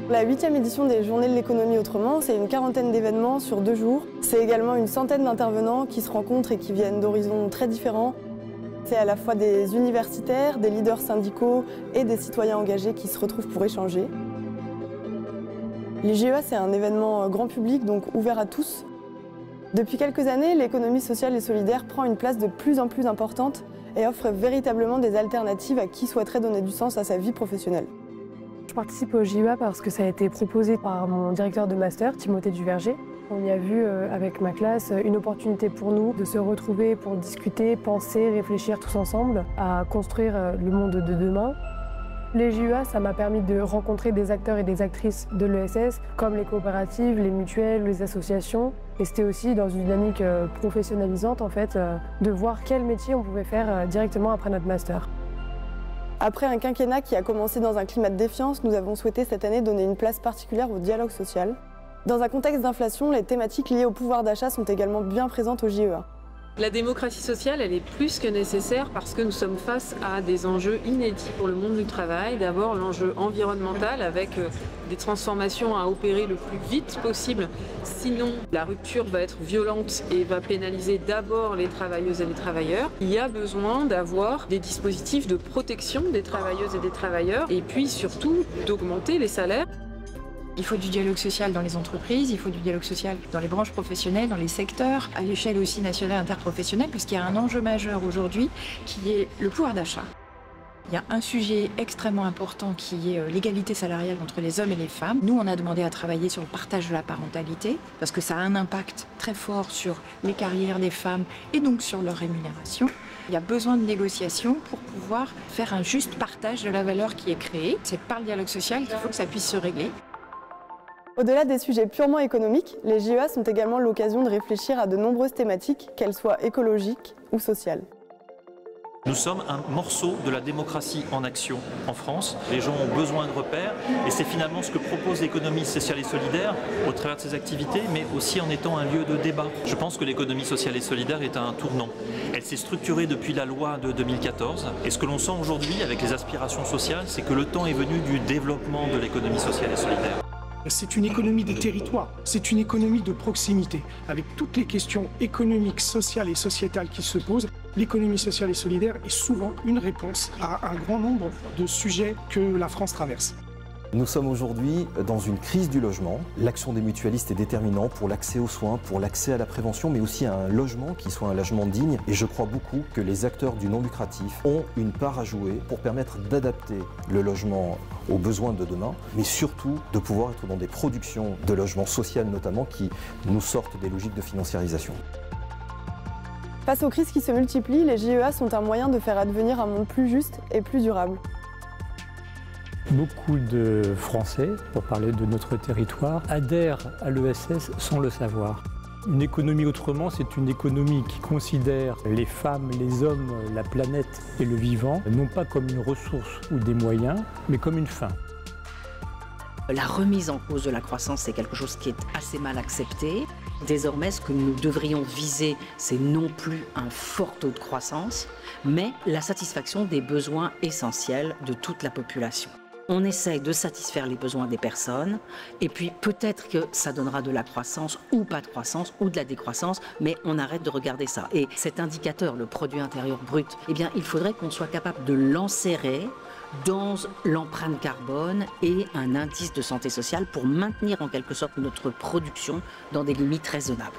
La 8e édition des Journées de l'économie autrement, c'est une quarantaine d'événements sur 2 jours. C'est également une centaine d'intervenants qui se rencontrent et qui viennent d'horizons très différents. C'est à la fois des universitaires, des leaders syndicaux et des citoyens engagés qui se retrouvent pour échanger. Les JEA, c'est un événement grand public, donc ouvert à tous. Depuis quelques années, l'économie sociale et solidaire prend une place de plus en plus importante et offre véritablement des alternatives à qui souhaiterait donner du sens à sa vie professionnelle. Je participe au JEA parce que ça a été proposé par mon directeur de master, Timothée Duverger. On y a vu avec ma classe une opportunité pour nous de se retrouver pour discuter, penser, réfléchir tous ensemble à construire le monde de demain. Les JEA, ça m'a permis de rencontrer des acteurs et des actrices de l'ESS, comme les coopératives, les mutuelles, les associations. Et c'était aussi dans une dynamique professionnalisante, en fait, de voir quel métier on pouvait faire directement après notre master. Après un quinquennat qui a commencé dans un climat de défiance, nous avons souhaité cette année donner une place particulière au dialogue social. Dans un contexte d'inflation, les thématiques liées au pouvoir d'achat sont également bien présentes au JEA. La démocratie sociale, elle est plus que nécessaire parce que nous sommes face à des enjeux inédits pour le monde du travail. D'abord, l'enjeu environnemental avec des transformations à opérer le plus vite possible. Sinon, la rupture va être violente et va pénaliser d'abord les travailleuses et les travailleurs. Il y a besoin d'avoir des dispositifs de protection des travailleuses et des travailleurs et puis surtout d'augmenter les salaires. Il faut du dialogue social dans les entreprises, il faut du dialogue social dans les branches professionnelles, dans les secteurs, à l'échelle aussi nationale interprofessionnelle, puisqu'il y a un enjeu majeur aujourd'hui qui est le pouvoir d'achat. Il y a un sujet extrêmement important qui est l'égalité salariale entre les hommes et les femmes. Nous, on a demandé à travailler sur le partage de la parentalité, parce que ça a un impact très fort sur les carrières des femmes et donc sur leur rémunération. Il y a besoin de négociations pour pouvoir faire un juste partage de la valeur qui est créée. C'est par le dialogue social qu'il faut que ça puisse se régler. Au-delà des sujets purement économiques, les JEA sont également l'occasion de réfléchir à de nombreuses thématiques, qu'elles soient écologiques ou sociales. Nous sommes un morceau de la démocratie en action en France. Les gens ont besoin de repères et c'est finalement ce que propose l'économie sociale et solidaire au travers de ses activités, mais aussi en étant un lieu de débat. Je pense que l'économie sociale et solidaire est à un tournant. Elle s'est structurée depuis la loi de 2014 et ce que l'on sent aujourd'hui avec les aspirations sociales, c'est que le temps est venu du développement de l'économie sociale et solidaire. C'est une économie des territoires, c'est une économie de proximité. Avec toutes les questions économiques, sociales et sociétales qui se posent, l'économie sociale et solidaire est souvent une réponse à un grand nombre de sujets que la France traverse. Nous sommes aujourd'hui dans une crise du logement. L'action des mutualistes est déterminante pour l'accès aux soins, pour l'accès à la prévention, mais aussi à un logement qui soit un logement digne. Et je crois beaucoup que les acteurs du non lucratif ont une part à jouer pour permettre d'adapter le logement aux besoins de demain, mais surtout de pouvoir être dans des productions de logements sociaux notamment qui nous sortent des logiques de financiarisation. Face aux crises qui se multiplient, les JEA sont un moyen de faire advenir un monde plus juste et plus durable. Beaucoup de Français, pour parler de notre territoire, adhèrent à l'ESS sans le savoir. Une économie autrement, c'est une économie qui considère les femmes, les hommes, la planète et le vivant, non pas comme une ressource ou des moyens, mais comme une fin. La remise en cause de la croissance, c'est quelque chose qui est assez mal accepté. Désormais, ce que nous devrions viser, c'est non plus un fort taux de croissance, mais la satisfaction des besoins essentiels de toute la population. On essaye de satisfaire les besoins des personnes, et puis peut-être que ça donnera de la croissance ou pas de croissance ou de la décroissance, mais on arrête de regarder ça. Et cet indicateur, le produit intérieur brut, eh bien, il faudrait qu'on soit capable de l'enserrer dans l'empreinte carbone et un indice de santé sociale pour maintenir en quelque sorte notre production dans des limites raisonnables.